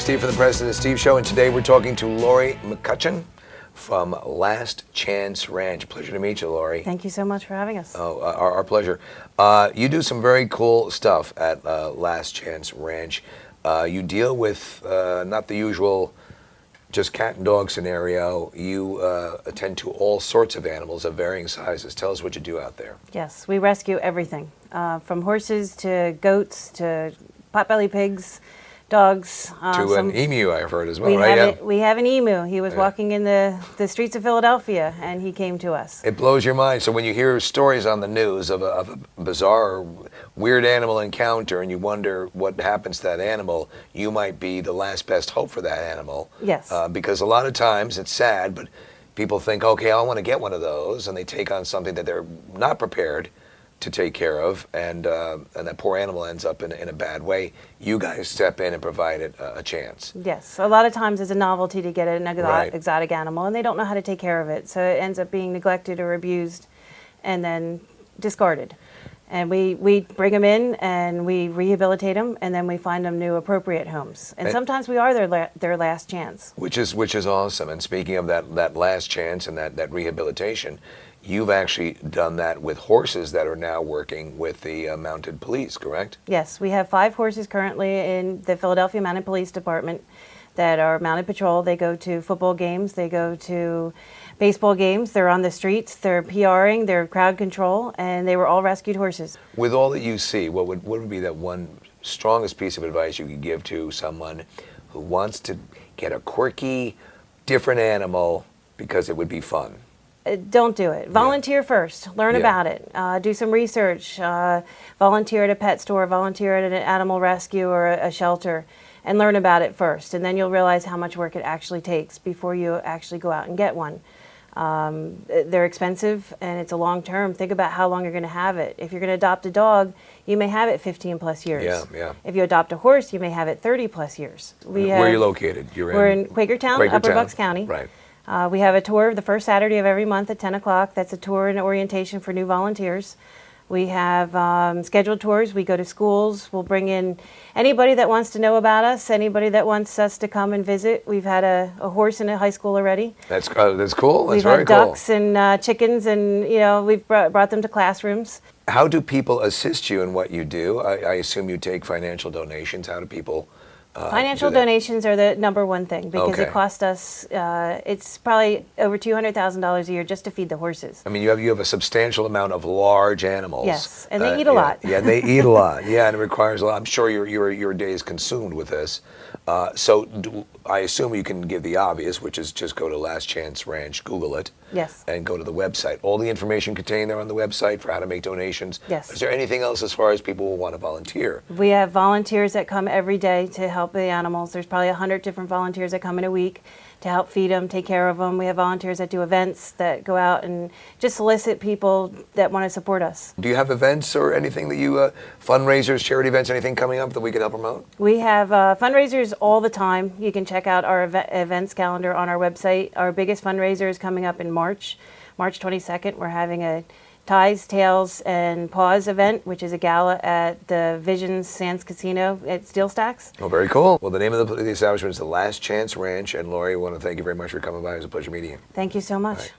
Steve from the President Steve Show, and today we're talking to Lori McCutcheon from Last Chance Ranch. Pleasure to meet you, Lori. Thank you so much for having us. Oh, our pleasure. You do some very cool stuff at Last Chance Ranch. You deal with not the usual just cat and dog scenario. You attend to all sorts of animals of varying sizes. Tell us what you do out there. Yes, we rescue everything, from horses to goats to potbelly pigs, dogs. To an emu, I've heard as well, right? We have an emu. He was walking in the streets of Philadelphia, and he came to us. It blows your mind. So when you hear stories on the news of a bizarre, weird animal encounter, and you wonder what happens to that animal, you might be the last best hope for that animal. Yes. Because a lot of times, it's sad, but people think, okay, I want to get one of those, and they take on something that they're not prepared to take care of, and that poor animal ends up in a bad way. You guys step in and provide it a chance. Yes, a lot of times it's a novelty to get an Right. exotic animal, and they don't know how to take care of it, so it ends up being neglected or abused and then discarded. And we bring them in and we rehabilitate them, and then we find them new appropriate homes. And sometimes we are their last chance. Which is awesome. And speaking of that last chance and that rehabilitation, you've actually done that with horses that are now working with the mounted police, correct? Yes, we have 5 horses currently in the Philadelphia Mounted Police Department that are mounted patrol. They go to football games, they go to baseball games, they're on the streets, they're PRing, they're crowd control, and they were all rescued horses. With all that you see, what would be that one strongest piece of advice you could give to someone who wants to get a quirky, different animal because it would be fun? Don't do it. Volunteer first. Learn about it. Do some research. Volunteer at a pet store. Volunteer at an animal rescue or a shelter, and learn about it first. And then you'll realize how much work it actually takes before you actually go out and get one. They're expensive, and it's a long term. Think about how long you're going to have it. If you're going to adopt a dog, you may have it 15 plus years. Yeah. If you adopt a horse, you may have it 30 plus years. Where are you located? We're in Quakertown, Upper Bucks County. Right. We have a tour the first Saturday of every month at 10 o'clock. That's a tour and orientation for new volunteers. We have scheduled tours. We go to schools. We'll bring in anybody that wants to know about us, anybody that wants us to come and visit. We've had a horse in a high school already. That's cool. That's very cool. We've had ducks and chickens, and we've brought them to classrooms. How do people assist you in what you do? I assume you take financial donations. How do people Financial donations are the number one thing, because it costs us, it's probably over $200,000 a year just to feed the horses. I mean, you have a substantial amount of large animals. Yes, and they eat a lot. Yeah, they eat a lot. Yeah, and it requires a lot. I'm sure your day is consumed with this. I assume you can give the obvious, which is just go to Last Chance Ranch, Google it. Yes. And go to the website. All the information contained there on the website for how to make donations. Yes. Is there anything else as far as people who want to volunteer? We have volunteers that come every day to help the animals. There's probably 100 different volunteers that come in a week to help feed them, take care of them. We have volunteers that do events, that go out and just solicit people that want to support us. Do you have events or anything that you, fundraisers, charity events, anything coming up that we can help promote? We have fundraisers all the time. You can check out our events calendar on our website. Our biggest fundraiser is coming up in March 22nd. We're having a Ties, Tails, and Paws event, which is a gala at the Visions Sands Casino at Steel Stacks. Oh, very cool. Well, the name of the establishment is the Last Chance Ranch, and Lori, I want to thank you very much for coming by. It was a pleasure meeting you. Thank you so much.